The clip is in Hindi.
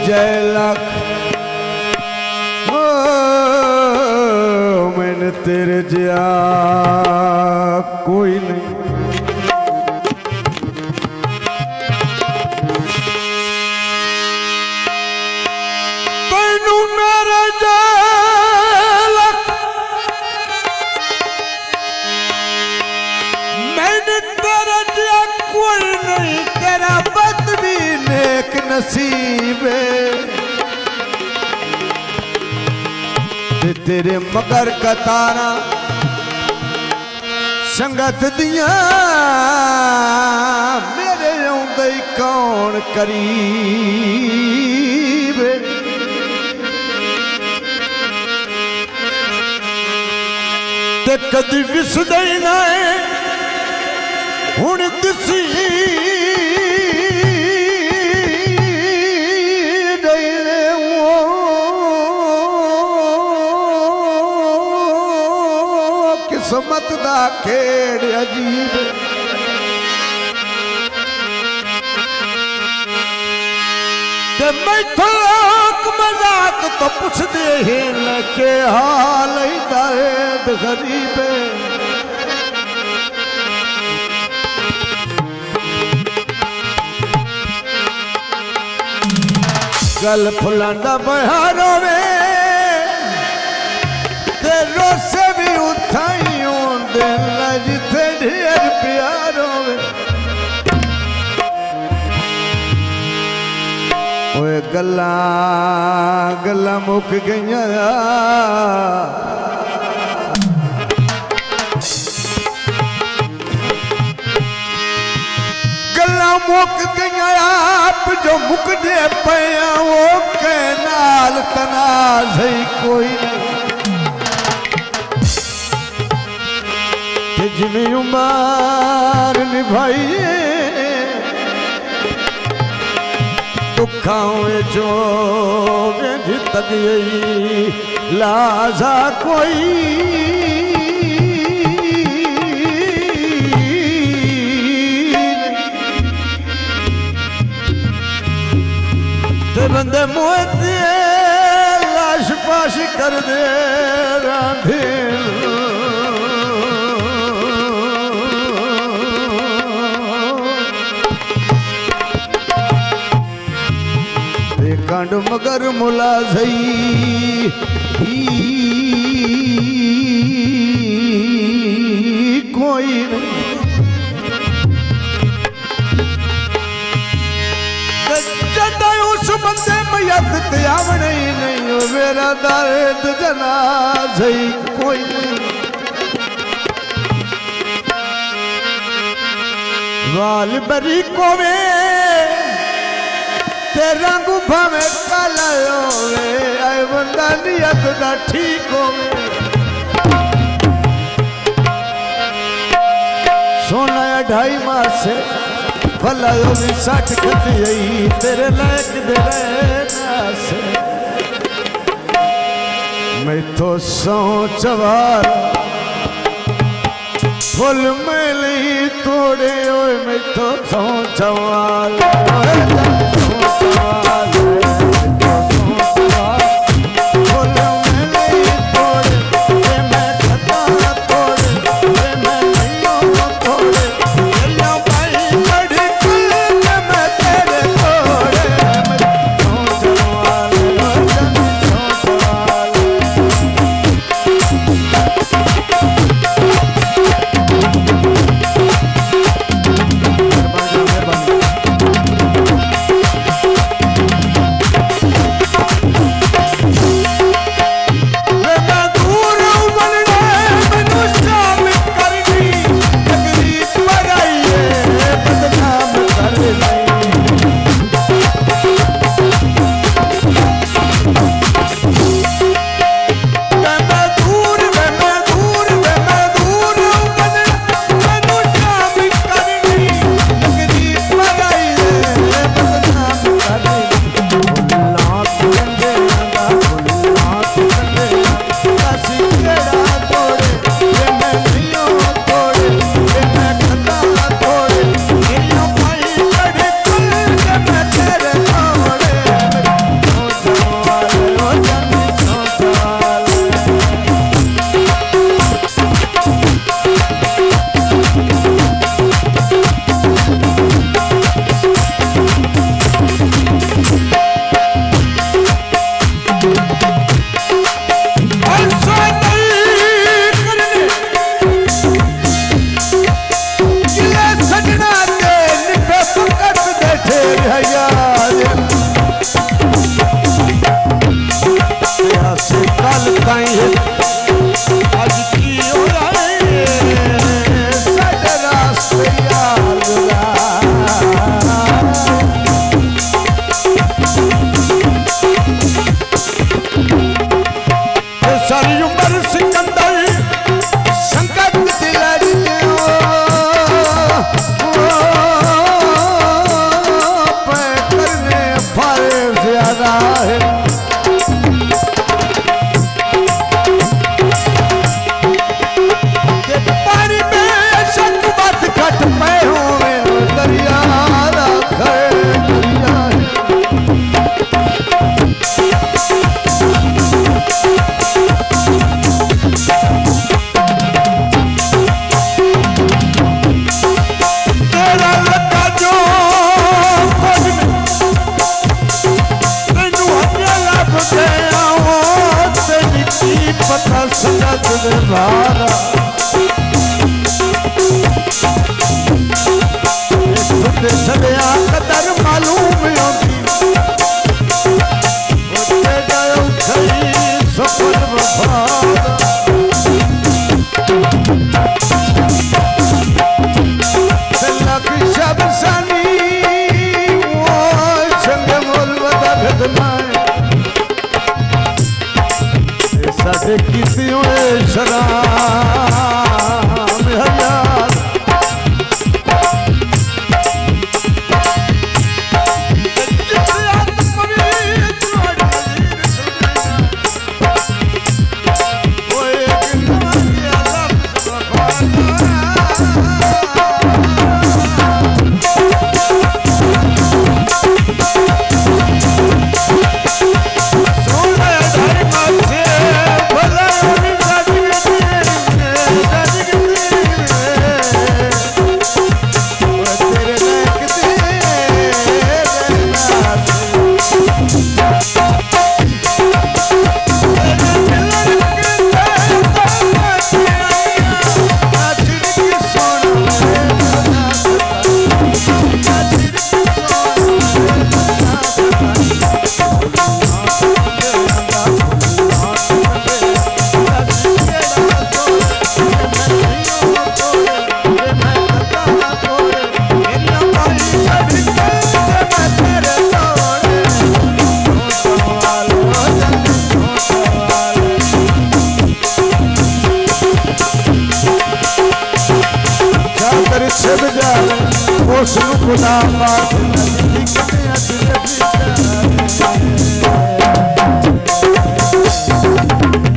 जय लख मैंने तेरे जिया कोई नहीं। तेनू मेरे जय लख मैंने तेरे जिया कोई नहीं। तेरा बदबी नेक नसीब तेरे मगर कतारा संगत दिया मेरे आउंदे कौन करीब। ते कदी विसदे ना हुण दिसी किस्मत दा खेड़ अजीब। ते मैथों मजाक तो पुछ दे के हाल दर्द गरीब। गल फुलांदा बहारो वे ते रोसे भी उठाई जिथे ढेर प्यार होवे गल्ला गल्ला मुक गईया। गल्ला मुक गईया आप जो मुक दे पया वो के नाल तनाज़ कोई नहीं। जिमें उमर निभाइए दुखाओं जो तक यही लाजा कोई ते बंदे मुझे लाश पाश कर दे रांधे कांड मगर मुलाज़ई कोई नहीं। उस बंदे मैयत ते आवणे ही नहीं मेरा दर्द जनाज़ई कोई नहीं। वाल बरी कोवे ते रंग भावे काला होवे आए बंदा नियत दा ठीक होवे। सोना 2.5 मास भला होवी 60 खती आई तेरे लायक दे नास। मैं तो सौ चवार फुल मेली तोड़े ओए मैं तो सौ चवार से बजा उस खुदा पाठ